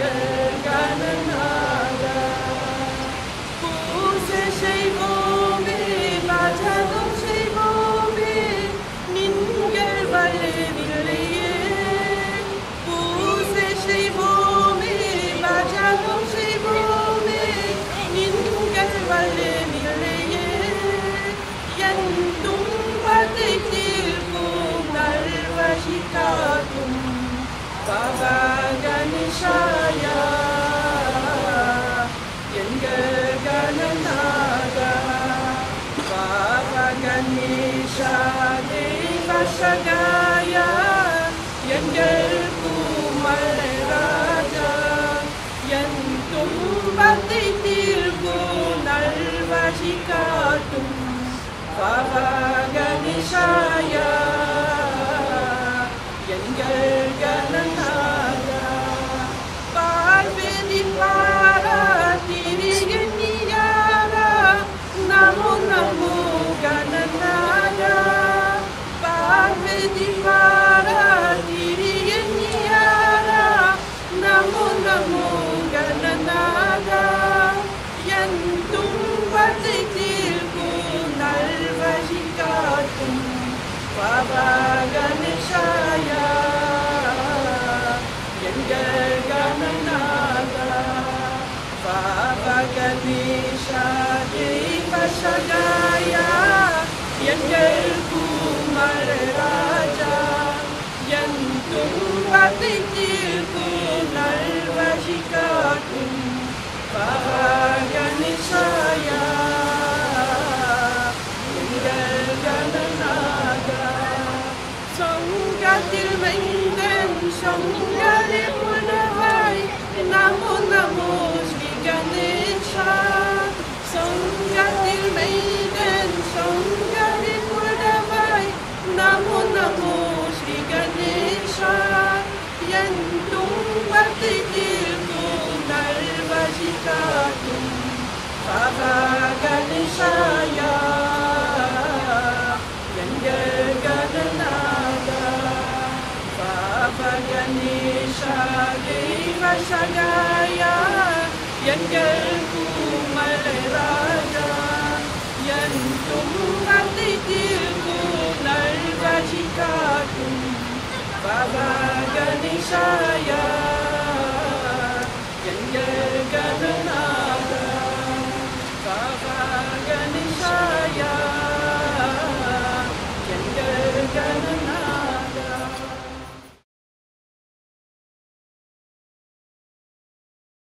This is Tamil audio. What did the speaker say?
எங்கள் கணநாத பூசை செய்வோமே பஜனம் செய்வோமே நீங்கள் வரவில்லையே பூசை செய்வோமே பஜனம் செய்வோமே நீங்கள் வரவில்லையே என் துன்பத்தை தீர்க்கும் நல்வழி காட்டும் பாபா கணேசாயா எங்கள் கணநாதா பாபா கணேசா தேவ சகாயா எங்கள் குமர ராஜா என் துன்பத்தை தீர்க்கும் நல்வழி காட்டும் பாபா கணேசாயா எங்கள் கணநாதா பார்வதி பாரா திரியன்னியாரா நமோ நமோ கணநாதா பார்வதி பாரா திரியன்னியாரா நமோ நமோ கணநாதா என் துன்பத்தை தீர்க்கும் நல்வழி காட்டும் பாபா கணேசாயா எங்கள் கணநாதா பாபா கணேசா தேவ சகாயா எங்கள் குமர ராஜா என் துன்பத்தை தீர்க்கும் நல்வழி காட்டும் பாபா கணேசாயா எங்கள் கணநாதா சொங்கத்தில் மைந்தன் சொங்கலில் உணவாய் நமோ நமோ ஸ்ரீ கணேசா சொங்கத்தில் மைந்தன் சொங்கலில் உணவாய் நமோ நமோ ஸ்ரீ கணேசா என் துன்பத்தை தீர்க்கும் நல்வழி காட்டும் பாபா கணேசாயா எங்கள் கணநாதா பாபா கணேசா தேவ சகாயா எங்கள் குமர ராஜா என் துன்பத்தை தீர்க்கும் நல்வழி காட்டும் பாபா கணேசாயா